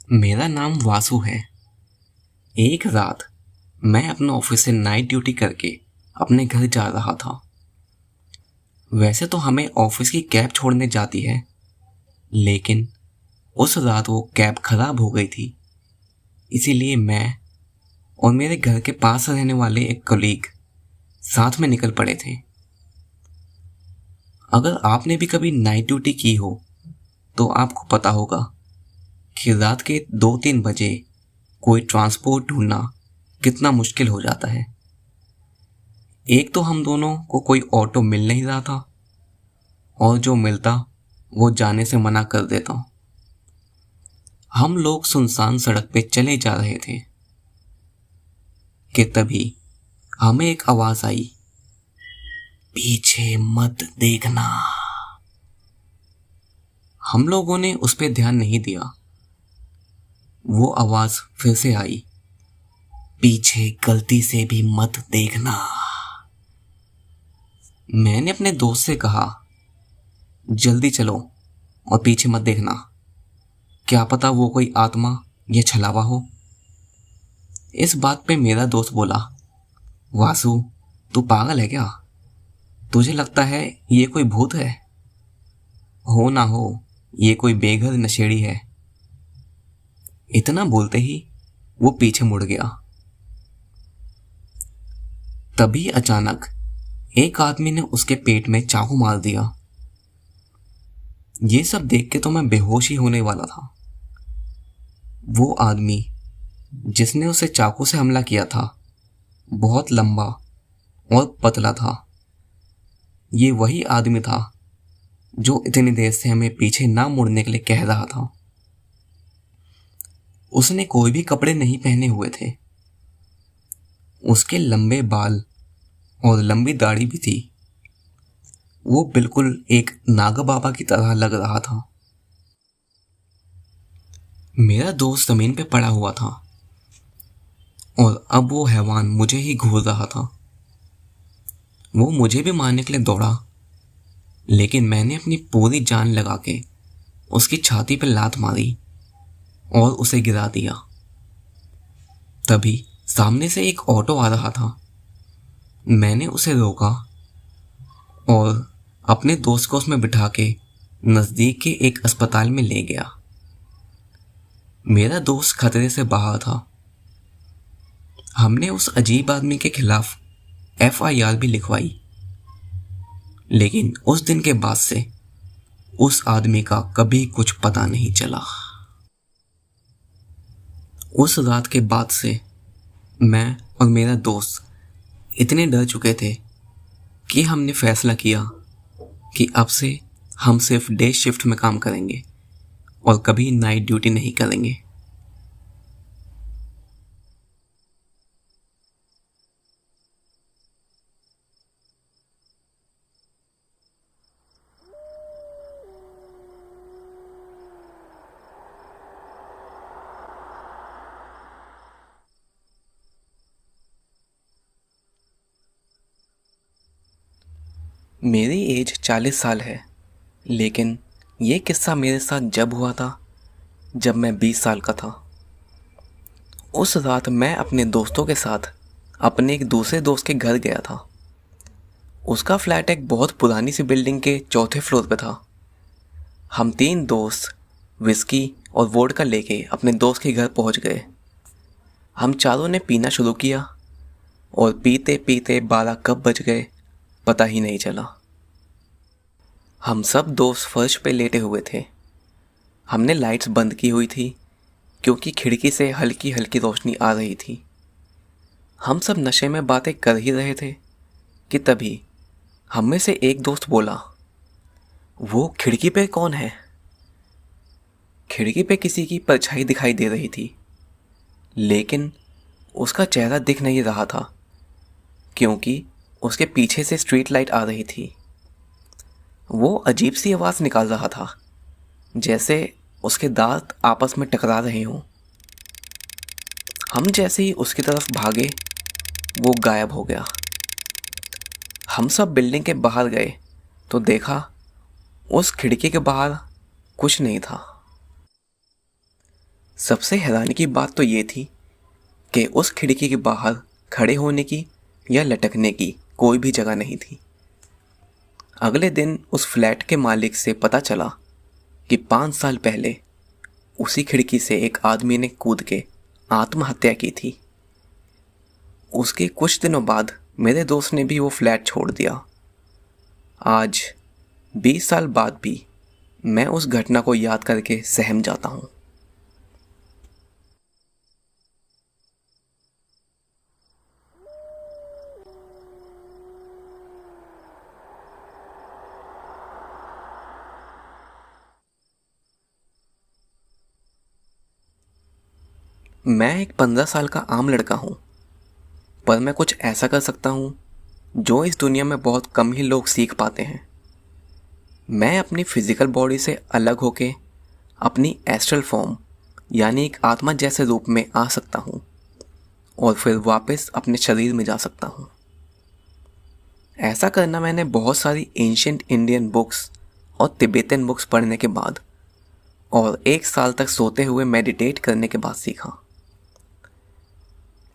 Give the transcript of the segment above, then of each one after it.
मेरा नाम वासु है। एक रात मैं अपना ऑफिस से नाइट ड्यूटी करके अपने घर जा रहा था। वैसे तो हमें ऑफिस की कैब छोड़ने जाती है, लेकिन उस रात वो कैब खराब हो गई थी। इसीलिए मैं और मेरे घर के पास रहने वाले एक कलीग साथ में निकल पड़े थे। अगर आपने भी कभी नाइट ड्यूटी की हो तो आपको पता होगा कि रात के 2-3 बजे कोई ट्रांसपोर्ट ढूंढना कितना मुश्किल हो जाता है। एक तो हम दोनों को कोई ऑटो मिल नहीं रहा था, और जो मिलता वो जाने से मना कर देता। हम लोग सुनसान सड़क पे चले जा रहे थे कि तभी हमें एक आवाज आई, पीछे मत देखना। हम लोगों ने उस पर ध्यान नहीं दिया। वो आवाज फिर से आई, पीछे गलती से भी मत देखना। मैंने अपने दोस्त से कहा, जल्दी चलो और पीछे मत देखना, क्या पता वो कोई आत्मा या छलावा हो। इस बात पे मेरा दोस्त बोला, वासु तू पागल है क्या? तुझे लगता है ये कोई भूत है? हो ना हो ये कोई बेघर नशेड़ी है। इतना बोलते ही वो पीछे मुड़ गया। तभी अचानक एक आदमी ने उसके पेट में चाकू मार दिया। ये सब देख के तो मैं बेहोश ही होने वाला था। वो आदमी जिसने उसे चाकू से हमला किया था बहुत लंबा और पतला था। ये वही आदमी था जो इतनी देर से हमें पीछे ना मुड़ने के लिए कह रहा था। उसने कोई भी कपड़े नहीं पहने हुए थे। उसके लंबे बाल और लंबी दाढ़ी भी थी। वो बिल्कुल एक नागा बाबा की तरह लग रहा था। मेरा दोस्त जमीन पे पड़ा हुआ था और अब वो हैवान मुझे ही घूर रहा था। वो मुझे भी मारने के लिए दौड़ा, लेकिन मैंने अपनी पूरी जान लगा के उसकी छाती पर लात मारी और उसे गिरा दिया। तभी सामने से एक ऑटो आ रहा था। मैंने उसे रोका और अपने दोस्त को उसमें बिठा के नज़दीक के एक अस्पताल में ले गया। मेरा दोस्त खतरे से बाहर था। हमने उस अजीब आदमी के खिलाफ FIR भी लिखवाई, लेकिन उस दिन के बाद से उस आदमी का कभी कुछ पता नहीं चला। उस रात के बाद से मैं और मेरा दोस्त इतने डर चुके थे कि हमने फैसला किया कि अब से हम सिर्फ डे शिफ्ट में काम करेंगे और कभी नाइट ड्यूटी नहीं करेंगे। मेरी एज 40 साल है, लेकिन ये किस्सा मेरे साथ जब हुआ था जब मैं 20 साल का था। उस रात मैं अपने दोस्तों के साथ अपने एक दूसरे दोस्त के घर गया था। उसका फ्लैट एक बहुत पुरानी सी बिल्डिंग के चौथे फ्लोर पे था। हम 3 दोस्त विस्की और वोडका लेके अपने दोस्त के घर पहुंच गए। हम चारों ने पीना शुरू किया और पीते पीते 12 कब बज गए पता ही नहीं चला। हम सब दोस्त फर्श पे लेटे हुए थे। हमने लाइट्स बंद की हुई थी क्योंकि खिड़की से हल्की हल्की रोशनी आ रही थी। हम सब नशे में बातें कर ही रहे थे कि तभी हम में से एक दोस्त बोला, वो खिड़की पे कौन है? खिड़की पे किसी की परछाई दिखाई दे रही थी, लेकिन उसका चेहरा दिख नहीं रहा था क्योंकि उसके पीछे से स्ट्रीट लाइट आ रही थी। वो अजीब सी आवाज़ निकाल रहा था, जैसे उसके दांत आपस में टकरा रहे हों। हम जैसे ही उसकी तरफ भागे, वो गायब हो गया। हम सब बिल्डिंग के बाहर गए तो देखा उस खिड़की के बाहर कुछ नहीं था। सबसे हैरानी की बात तो ये थी कि उस खिड़की के बाहर खड़े होने की या लटकने की कोई भी जगह नहीं थी। अगले दिन उस फ्लैट के मालिक से पता चला कि 5 साल पहले उसी खिड़की से एक आदमी ने कूद के आत्महत्या की थी। उसके कुछ दिनों बाद मेरे दोस्त ने भी वो फ्लैट छोड़ दिया। आज 20 साल बाद भी मैं उस घटना को याद करके सहम जाता हूँ। मैं एक 15 साल का आम लड़का हूँ, पर मैं कुछ ऐसा कर सकता हूँ जो इस दुनिया में बहुत कम ही लोग सीख पाते हैं। मैं अपनी फिजिकल बॉडी से अलग होके अपनी एस्ट्रल फॉर्म यानी एक आत्मा जैसे रूप में आ सकता हूँ और फिर वापस अपने शरीर में जा सकता हूँ। ऐसा करना मैंने बहुत सारी एंशिएंट इंडियन बुक्स और तिब्बतन बुक्स पढ़ने के बाद और 1 साल तक सोते हुए मेडिटेट करने के बाद सीखा।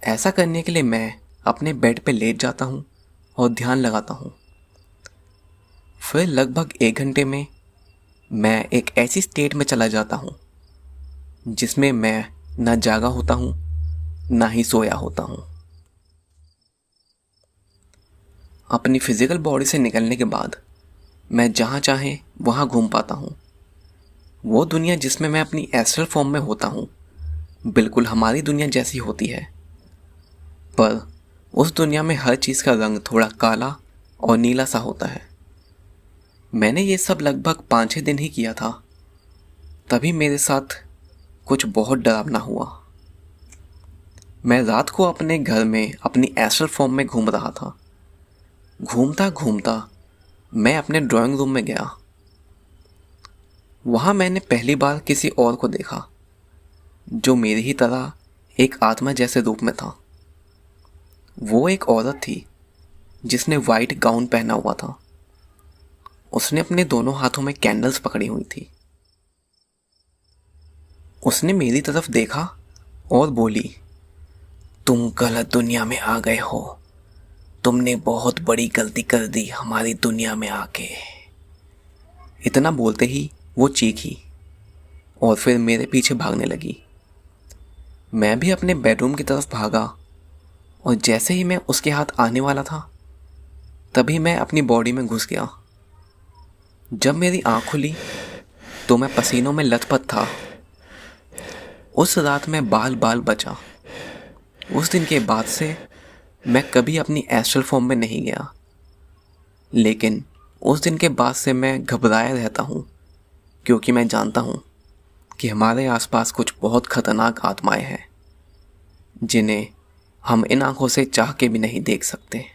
ऐसा करने के लिए मैं अपने बेड पे लेट जाता हूँ और ध्यान लगाता हूँ। फिर लगभग 1 घंटे में मैं एक ऐसी स्टेट में चला जाता हूँ जिसमें मैं न जागा होता हूँ ना ही सोया होता हूँ। अपनी फिजिकल बॉडी से निकलने के बाद मैं जहाँ चाहे वहाँ घूम पाता हूँ। वो दुनिया जिसमें मैं अपनी एस्ट्रल फॉर्म में होता हूँ बिल्कुल हमारी दुनिया जैसी होती है, पर उस दुनिया में हर चीज़ का रंग थोड़ा काला और नीला सा होता है। मैंने ये सब लगभग 5-6 दिन ही किया था, तभी मेरे साथ कुछ बहुत डरावना हुआ। मैं रात को अपने घर में अपनी एस्ट्रल फॉर्म में घूम रहा था। घूमता घूमता मैं अपने ड्राइंग रूम में गया। वहाँ मैंने पहली बार किसी और को देखा जो मेरी ही तरह एक आत्मा जैसे रूप में था। वो एक औरत थी जिसने वाइट गाउन पहना हुआ था। उसने अपने दोनों हाथों में कैंडल्स पकड़ी हुई थी। उसने मेरी तरफ देखा और बोली, तुम गलत दुनिया में आ गए हो। तुमने बहुत बड़ी गलती कर दी हमारी दुनिया में आके। इतना बोलते ही वो चीखी और फिर मेरे पीछे भागने लगी। मैं भी अपने बेडरूम की तरफ भागा और जैसे ही मैं उसके हाथ आने वाला था तभी मैं अपनी बॉडी में घुस गया। जब मेरी आँख खुली तो मैं पसीनों में लथपथ था। उस रात मैं बाल बाल बचा। उस दिन के बाद से मैं कभी अपनी एस्ट्रल फॉर्म में नहीं गया, लेकिन उस दिन के बाद से मैं घबराया रहता हूँ क्योंकि मैं जानता हूँ कि हमारे आसपास कुछ बहुत खतरनाक आत्माएं हैं जिन्हें हम इन आँखों से चाह के भी नहीं देख सकते।